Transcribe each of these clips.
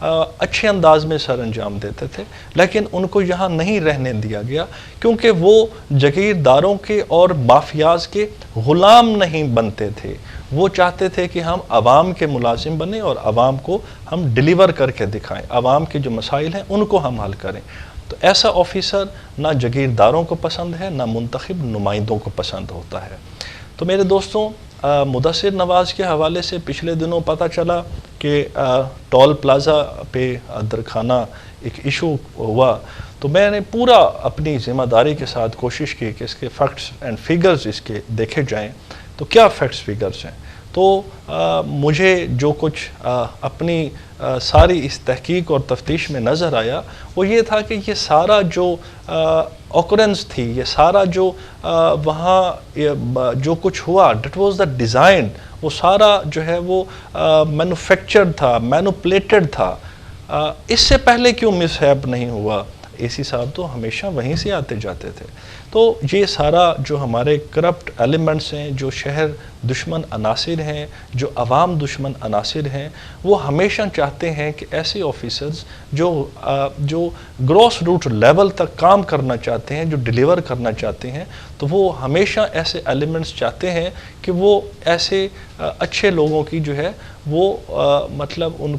اچھے انداز میں سر انجام دیتے تھے، لیکن ان کو یہاں نہیں رہنے دیا گیا کیونکہ وہ جگیرداروں کے اور مافیاز کے غلام نہیں بنتے تھے۔ وہ چاہتے تھے کہ ہم عوام کے ملازم بنیں اور عوام کو ہم ڈیلیور کر کے دکھائیں، عوام کے جو مسائل ہیں ان کو ہم حل کریں۔ تو ایسا آفیسر نہ جگیرداروں کو پسند ہے، نہ منتخب نمائندوں کو پسند ہوتا ہے۔ تو میرے دوستوں، مدثر نواز کے حوالے سے پچھلے دنوں پتہ چلا کہ ٹول پلازا پہ درخانہ ایک ایشو ہوا، تو میں نے پورا اپنی ذمہ داری کے ساتھ کوشش کی کہ اس کے فیکٹس اینڈ فیگرز اس کے دیکھے جائیں۔ تو کیا فیکٹس فیگرز ہیں؟ تو مجھے جو کچھ اپنی ساری اس تحقیق اور تفتیش میں نظر آیا وہ یہ تھا کہ یہ سارا جو اوکرنس تھی، یہ سارا جو وہاں جو کچھ ہوا، ڈیٹ واز دا ڈیزائن، وہ سارا جو ہے وہ مینوفیکچرڈ تھا، مینوپلیٹڈ تھا۔ اس سے پہلے کیوں مس ہیپ نہیں ہوا؟ اے سی صاحب تو ہمیشہ وہیں سے آتے جاتے تھے۔ تو یہ سارا جو ہمارے کرپٹ ایلیمنٹس ہیں، جو شہر دشمن عناصر ہیں، جو عوام دشمن عناصر ہیں، وہ ہمیشہ چاہتے ہیں کہ ایسے آفیسرز جو گراس روٹ لیول تک کام کرنا چاہتے ہیں، جو ڈیلیور کرنا چاہتے ہیں، تو وہ ہمیشہ ایسے ایلیمنٹس چاہتے ہیں کہ وہ ایسے اچھے لوگوں کی جو ہے وہ مطلب ان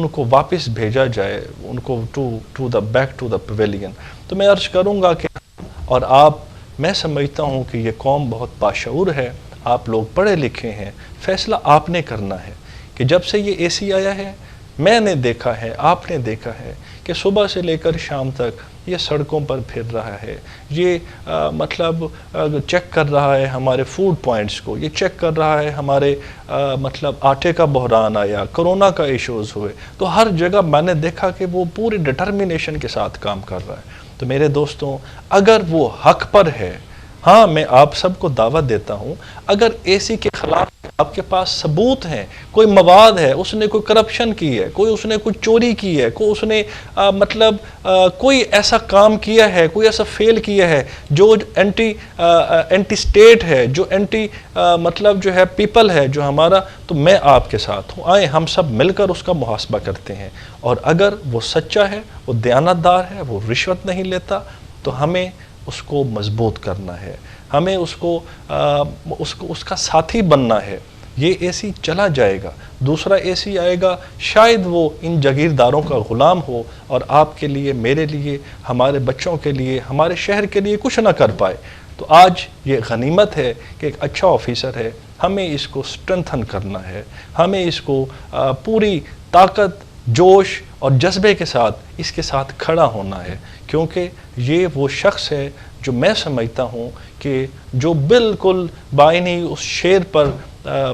کو واپس بھیجا جائے، ان کو بیک ٹو دا پویلین۔ تو میں عرض کروں گا کہ اور آپ، میں سمجھتا ہوں کہ یہ قوم بہت باشعور ہے، آپ لوگ پڑھے لکھے ہیں، فیصلہ آپ نے کرنا ہے کہ جب سے یہ اے سی آیا ہے، میں نے دیکھا ہے، آپ نے دیکھا ہے کہ صبح سے لے کر شام تک یہ سڑکوں پر پھر رہا ہے، یہ مطلب چیک کر رہا ہے ہمارے فوڈ پوائنٹس کو، یہ چیک کر رہا ہے ہمارے مطلب آٹے کا بحران آیا، کرونا کا ایشوز ہوئے، تو ہر جگہ میں نے دیکھا کہ وہ پوری ڈٹرمینیشن کے ساتھ کام کر رہا ہے۔ تو میرے دوستوں، اگر وہ حق پر ہے، ہاں میں آپ سب کو دعوت دیتا ہوں، اگر اے سی کے خلاف آپ کے پاس ثبوت ہیں، کوئی مواد ہے، اس نے کوئی کرپشن کی ہے، اس نے کوئی چوری کی ہے، اس نے مطلب کوئی ایسا کام کیا ہے، کوئی ایسا فیل کیا ہے جو اینٹی سٹیٹ ہے، جو اینٹی مطلب جو ہے پیپل ہے جو ہمارا، تو میں آپ کے ساتھ ہوں، آئیں ہم سب مل کر اس کا محاسبہ کرتے ہیں۔ اور اگر وہ سچا ہے، وہ دیانتدار ہے، وہ رشوت نہیں لیتا، تو ہمیں اس کو مضبوط کرنا ہے، ہمیں اس کا ساتھی بننا ہے۔ یہ اے سی چلا جائے گا، دوسرا اے سی آئے گا، شاید وہ ان جگیرداروں کا غلام ہو اور آپ کے لیے، میرے لیے، ہمارے بچوں کے لیے، ہمارے شہر کے لیے کچھ نہ کر پائے۔ تو آج یہ غنیمت ہے کہ ایک اچھا آفیسر ہے، ہمیں اس کو سٹرنتھن کرنا ہے، ہمیں اس کو پوری طاقت، جوش اور جذبے کے ساتھ اس کے ساتھ کھڑا ہونا ہے، کیونکہ یہ وہ شخص ہے جو میں سمجھتا ہوں کہ جو بالکل بائنی اس شعر پر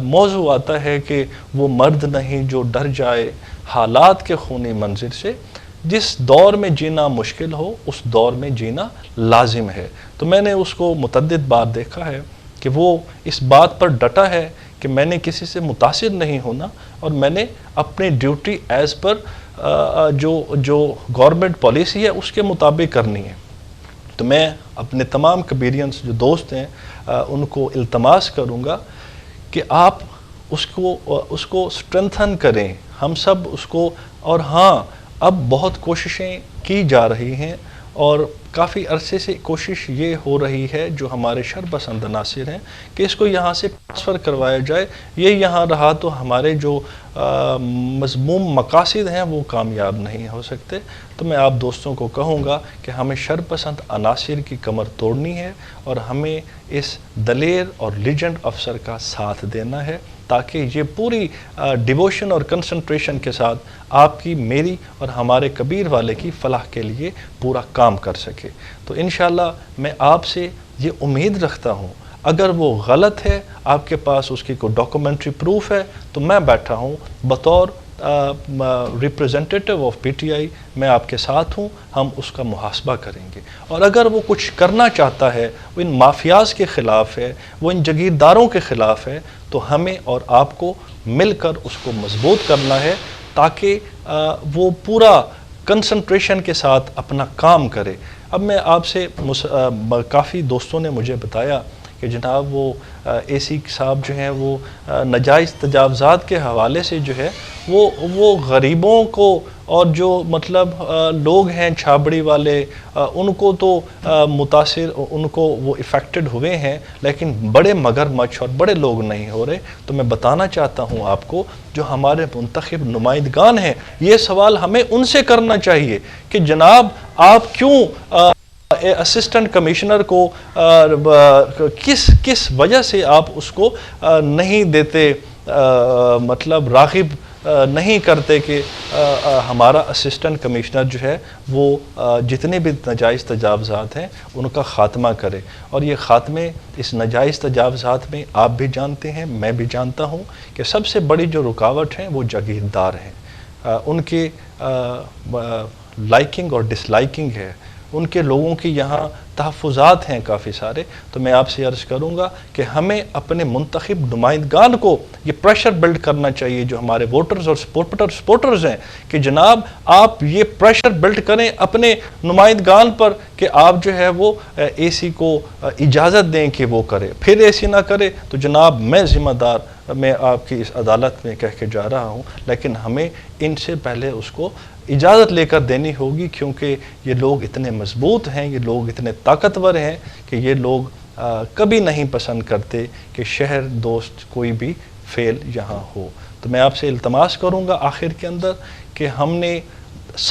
موضوع آتا ہے کہ وہ مرد نہیں جو ڈر جائے حالات کے خونی منظر سے، جس دور میں جینا مشکل ہو اس دور میں جینا لازم ہے۔ تو میں نے اس کو متعدد بار دیکھا ہے کہ وہ اس بات پر ڈٹا ہے کہ میں نے کسی سے متاثر نہیں ہونا اور میں نے اپنی ڈیوٹی ایز پر جو گورنمنٹ پالیسی ہے اس کے مطابق کرنی ہے۔ تو میں اپنے تمام کبیرینز جو دوست ہیں ان کو التماس کروں گا کہ آپ اس کو سٹرنتھن کریں، ہم سب اس کو، اور ہاں اب بہت کوششیں کی جا رہی ہیں اور کافی عرصے سے کوشش یہ ہو رہی ہے جو ہمارے شر پسند عناصر ہیں کہ اس کو یہاں سے ٹرانسفر کروایا جائے، یہ یہاں رہا تو ہمارے جو مذموم مقاصد ہیں وہ کامیاب نہیں ہو سکتے۔ تو میں آپ دوستوں کو کہوں گا کہ ہمیں شر پسند عناصر کی کمر توڑنی ہے اور ہمیں اس دلیر اور لیجنڈ افسر کا ساتھ دینا ہے تاکہ یہ پوری ڈیووشن اور کنسنٹریشن کے ساتھ آپ کی، میری اور ہمارے کبیر والے کی فلاح کے لیے پورا کام کر سکے۔ تو انشاءاللہ میں آپ سے یہ امید رکھتا ہوں، اگر وہ غلط ہے، آپ کے پاس اس کی کوئی ڈاکومنٹری پروف ہے، تو میں بیٹھا ہوں بطور representative of P T I, میں آپ کے ساتھ ہوں، ہم اس کا محاسبہ کریں گے۔ اور اگر وہ کچھ کرنا چاہتا ہے، وہ ان مافیاز کے خلاف ہے، وہ ان جگیرداروں کے خلاف ہے، تو ہمیں اور آپ کو مل کر اس کو مضبوط کرنا ہے تاکہ وہ پورا کنسنٹریشن کے ساتھ اپنا کام کرے۔ اب میں آپ سے کافی دوستوں نے مجھے بتایا کہ جناب وہ اے سی صاحب جو ہیں وہ ناجائز تجاوزات کے حوالے سے جو ہے وہ غریبوں کو اور جو مطلب لوگ ہیں چھابڑی والے ان کو تو متاثر ان کو وہ افیکٹڈ ہوئے ہیں، لیکن بڑے مگرمچھ اور بڑے لوگ نہیں ہو رہے۔ تو میں بتانا چاہتا ہوں آپ کو جو ہمارے منتخب نمائندگان ہیں، یہ سوال ہمیں ان سے کرنا چاہیے کہ جناب آپ کیوں اسسٹنٹ کمشنر کو کس وجہ سے آپ اس کو نہیں دیتے، مطلب راغب نہیں کرتے کہ ہمارا اسسٹنٹ کمشنر جو ہے وہ جتنے بھی ناجائز تجاوزات ہیں ان کا خاتمہ کرے۔ اور یہ خاتمے اس ناجائز تجاوزات میں آپ بھی جانتے ہیں، میں بھی جانتا ہوں کہ سب سے بڑی جو رکاوٹ ہیں وہ جاگیردار ہیں، ان کے لائکنگ اور ڈس لائکنگ ہے، ان کے لوگوں کی یہاں تحفظات ہیں کافی سارے۔ تو میں آپ سے عرض کروں گا کہ ہمیں اپنے منتخب نمائندگان کو یہ پریشر بلڈ کرنا چاہیے، جو ہمارے ووٹرز اور سپورٹرز ہیں، کہ جناب آپ یہ پریشر بلڈ کریں اپنے نمائندگان پر کہ آپ جو ہے وہ اے سی کو اجازت دیں کہ وہ کرے۔ پھر اے سی نہ کرے تو جناب میں ذمہ دار، میں آپ کی اس عدالت میں کہہ کے جا رہا ہوں، لیکن ہمیں ان سے پہلے اس کو اجازت لے کر دینی ہوگی، کیونکہ یہ لوگ اتنے مضبوط ہیں، یہ لوگ اتنے طاقتور ہیں کہ یہ لوگ کبھی نہیں پسند کرتے کہ شہر دوست کوئی بھی فیل یہاں ہو۔ تو میں آپ سے التماس کروں گا آخر کے اندر کہ ہم نے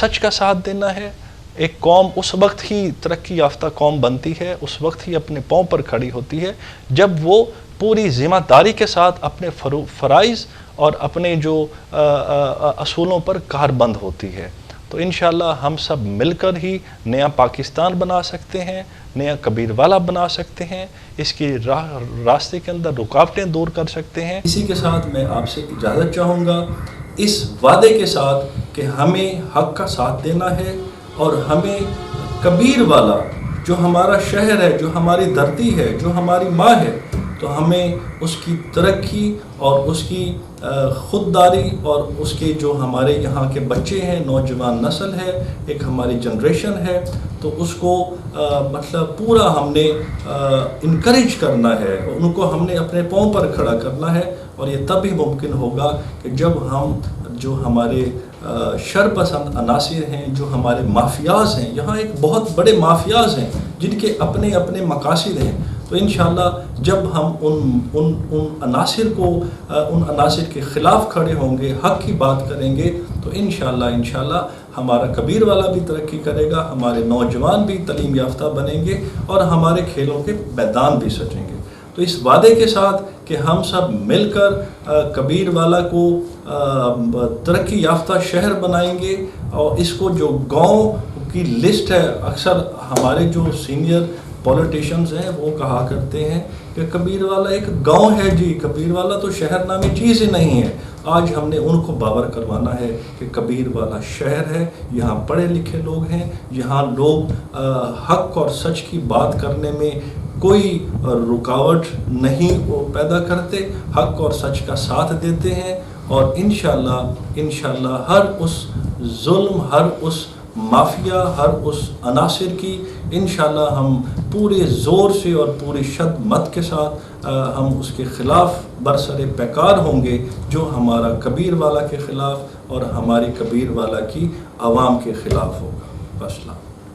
سچ کا ساتھ دینا ہے۔ ایک قوم اس وقت ہی ترقی یافتہ قوم بنتی ہے، اس وقت ہی اپنے پاؤں پر کھڑی ہوتی ہے جب وہ پوری ذمہ داری کے ساتھ اپنے فرائض اور اپنے جو اصولوں پر کاربند ہوتی ہے۔ تو انشاءاللہ ہم سب مل کر ہی نیا پاکستان بنا سکتے ہیں، نیا کبیر والا بنا سکتے ہیں، اس کی راستے کے اندر رکاوٹیں دور کر سکتے ہیں۔ اسی کے ساتھ میں آپ سے اجازت چاہوں گا، اس وعدے کے ساتھ کہ ہمیں حق کا ساتھ دینا ہے اور ہمیں کبیر والا جو ہمارا شہر ہے، جو ہماری دھرتی ہے، جو ہماری ماں ہے، تو ہمیں اس کی ترقی اور اس کی خودداری اور اس کے جو ہمارے یہاں کے بچے ہیں، نوجوان نسل ہے، ایک ہماری جنریشن ہے، تو اس کو مطلب پورا ہم نے انکریج کرنا ہے، ان کو ہم نے اپنے پاؤں پر کھڑا کرنا ہے۔ اور یہ تب ہی ممکن ہوگا کہ جب ہم جو ہمارے شر پسند عناصر ہیں، جو ہمارے مافیاز ہیں، یہاں ایک بہت بڑے مافیاز ہیں جن کے اپنے اپنے مقاصد ہیں، تو انشاءاللہ جب ہم ان عناصر کے خلاف کھڑے ہوں گے، حق کی بات کریں گے، تو انشاءاللہ ہمارا کبیر والا بھی ترقی کرے گا، ہمارے نوجوان بھی تعلیم یافتہ بنیں گے اور ہمارے کھیلوں کے میدان بھی سجیں گے۔ تو اس وعدے کے ساتھ کہ ہم سب مل کر کبیر والا کو ترقی یافتہ شہر بنائیں گے، اور اس کو جو گاؤں کی لسٹ ہے، اکثر ہمارے جو سینئر پولیٹیشنز ہیں وہ کہا کرتے ہیں کہ کبیر والا ایک گاؤں ہے جی، کبیر والا تو شہر نامی چیز ہی نہیں ہے۔ آج ہم نے ان کو باور کروانا ہے کہ کبیر والا شہر ہے، یہاں پڑھے لکھے لوگ ہیں، یہاں لوگ حق اور سچ کی بات کرنے میں کوئی رکاوٹ نہیں پیدا کرتے، حق اور سچ کا ساتھ دیتے ہیں، اور انشاءاللہ ہر اس ظلم، ہر اس مافیا، ہر اس عناصر کی انشاءاللہ ہم پورے زور سے اور پوری شدت کے ساتھ ہم اس کے خلاف برسر پیکار ہوں گے، جو ہمارا کبیر والا کے خلاف اور ہماری کبیر والا کی عوام کے خلاف ہوگا۔ السلام۔